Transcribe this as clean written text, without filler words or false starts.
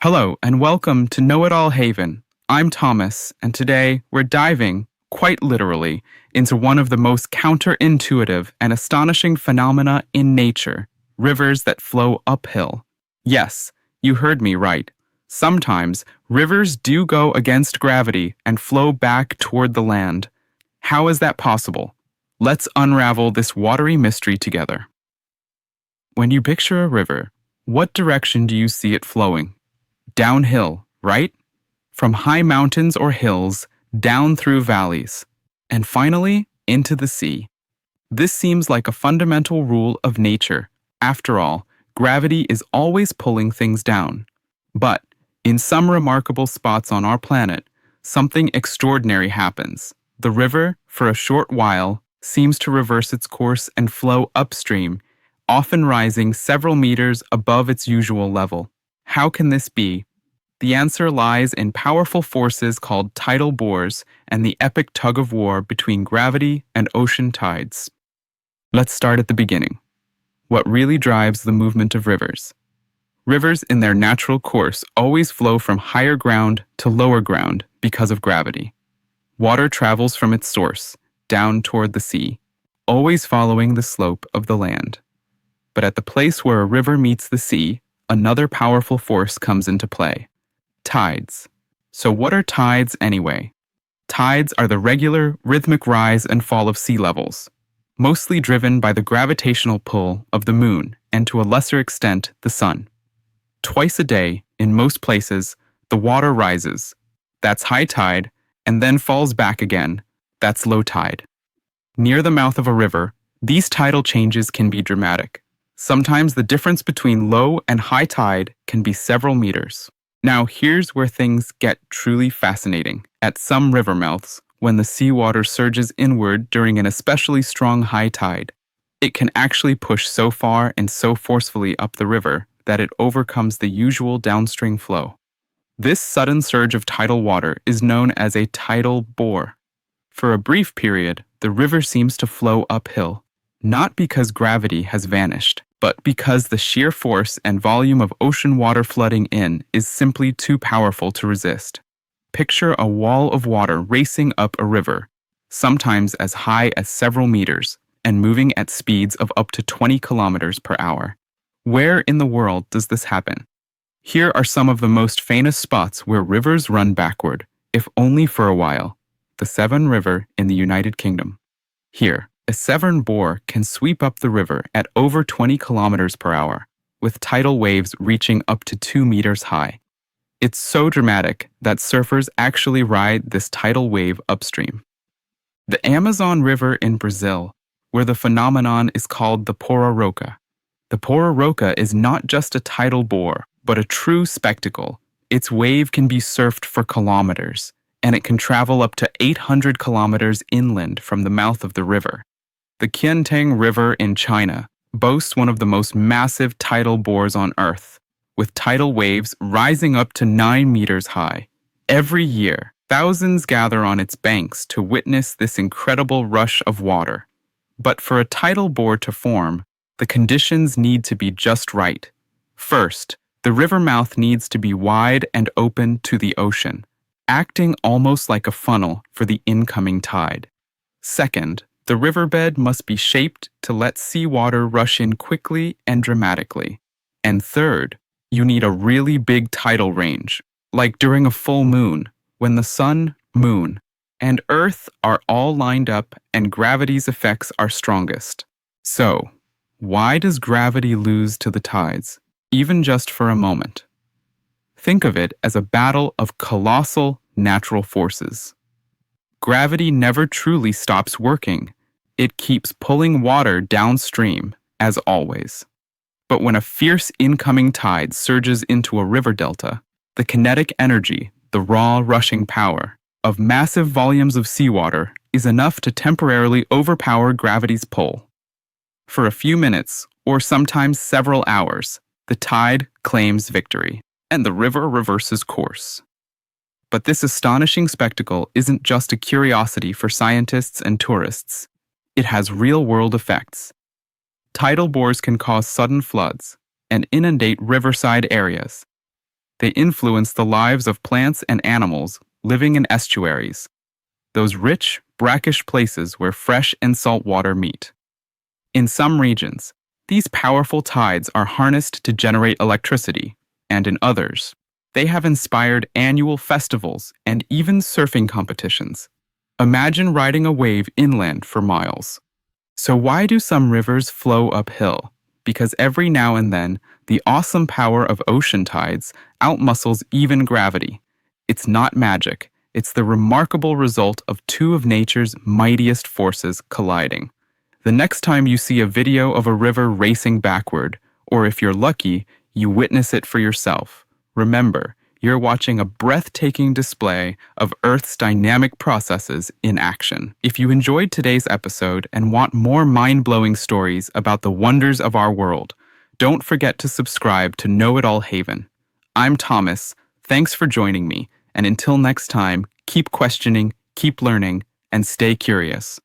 Hello, and welcome to Know It All Haven. I'm Thomas, and today we're diving, quite literally, into one of the most counterintuitive and astonishing phenomena in nature, rivers that flow uphill. Yes, you heard me right. Sometimes, rivers do go against gravity and flow back toward the land. How is that possible? Let's unravel this watery mystery together. When you picture a river, what direction do you see it flowing? Downhill, right? From high mountains or hills, down through valleys, and finally, into the sea. This seems like a fundamental rule of nature. After all, gravity is always pulling things down. But, in some remarkable spots on our planet, something extraordinary happens. The river, for a short while, seems to reverse its course and flow upstream, often rising several meters above its usual level. How can this be? The answer lies in powerful forces called tidal bores and the epic tug-of-war between gravity and ocean tides. Let's start at the beginning. What really drives the movement of rivers? Rivers in their natural course always flow from higher ground to lower ground because of gravity. Water travels from its source, down toward the sea, always following the slope of the land. But at the place where a river meets the sea, another powerful force comes into play. Tides. So what are tides anyway? Tides are the regular, rhythmic rise and fall of sea levels, mostly driven by the gravitational pull of the moon and to a lesser extent the sun. Twice a day, in most places, the water rises. That's high tide, and then falls back again. That's low tide. Near the mouth of a river, these tidal changes can be dramatic. Sometimes the difference between low and high tide can be several meters. Now here's where things get truly fascinating. At some river mouths, when the seawater surges inward during an especially strong high tide, it can actually push so far and so forcefully up the river that it overcomes the usual downstream flow. This sudden surge of tidal water is known as a tidal bore. For a brief period, the river seems to flow uphill, not because gravity has vanished, but because the sheer force and volume of ocean water flooding in is simply too powerful to resist. Picture a wall of water racing up a river, sometimes as high as several meters, and moving at speeds of up to 20 kilometers per hour. Where in the world does this happen? Here are some of the most famous spots where rivers run backward, if only for a while. The Severn River in the United Kingdom. Here, a Severn Bore can sweep up the river at over 20 kilometers per hour, with tidal waves reaching up to 2 meters high. It's so dramatic that surfers actually ride this tidal wave upstream. The Amazon River in Brazil, where the phenomenon is called the Pororoca. The Pororoca is not just a tidal bore, but a true spectacle. Its wave can be surfed for kilometers, and it can travel up to 800 kilometers inland from the mouth of the river. The Qiantang River in China boasts one of the most massive tidal bores on Earth, with tidal waves rising up to 9 meters high. Every year, thousands gather on its banks to witness this incredible rush of water. But for a tidal bore to form, the conditions need to be just right. First, the river mouth needs to be wide and open to the ocean, acting almost like a funnel for the incoming tide. Second, the riverbed must be shaped to let seawater rush in quickly and dramatically. And third, you need a really big tidal range, like during a full moon, when the sun, moon, and Earth are all lined up and gravity's effects are strongest. So, why does gravity lose to the tides, even just for a moment? Think of it as a battle of colossal natural forces. Gravity never truly stops working. It keeps pulling water downstream, as always. But when a fierce incoming tide surges into a river delta, the kinetic energy, the raw rushing power, of massive volumes of seawater is enough to temporarily overpower gravity's pull. For a few minutes, or sometimes several hours, the tide claims victory, and the river reverses course. But this astonishing spectacle isn't just a curiosity for scientists and tourists. It has real-world effects. Tidal bores can cause sudden floods and inundate riverside areas. They influence the lives of plants and animals living in estuaries, those rich, brackish places where fresh and salt water meet. In some regions, these powerful tides are harnessed to generate electricity, and in others, they have inspired annual festivals and even surfing competitions. Imagine riding a wave inland for miles. So why do some rivers flow uphill? Because every now and then, the awesome power of ocean tides outmuscles even gravity. It's not magic. It's the remarkable result of two of nature's mightiest forces colliding. The next time you see a video of a river racing backward, or if you're lucky, you witness it for yourself, remember, you're watching a breathtaking display of Earth's dynamic processes in action. If you enjoyed today's episode and want more mind-blowing stories about the wonders of our world, don't forget to subscribe to Know It All Haven. I'm Thomas. Thanks for joining me, and until next time, keep questioning, keep learning, and stay curious.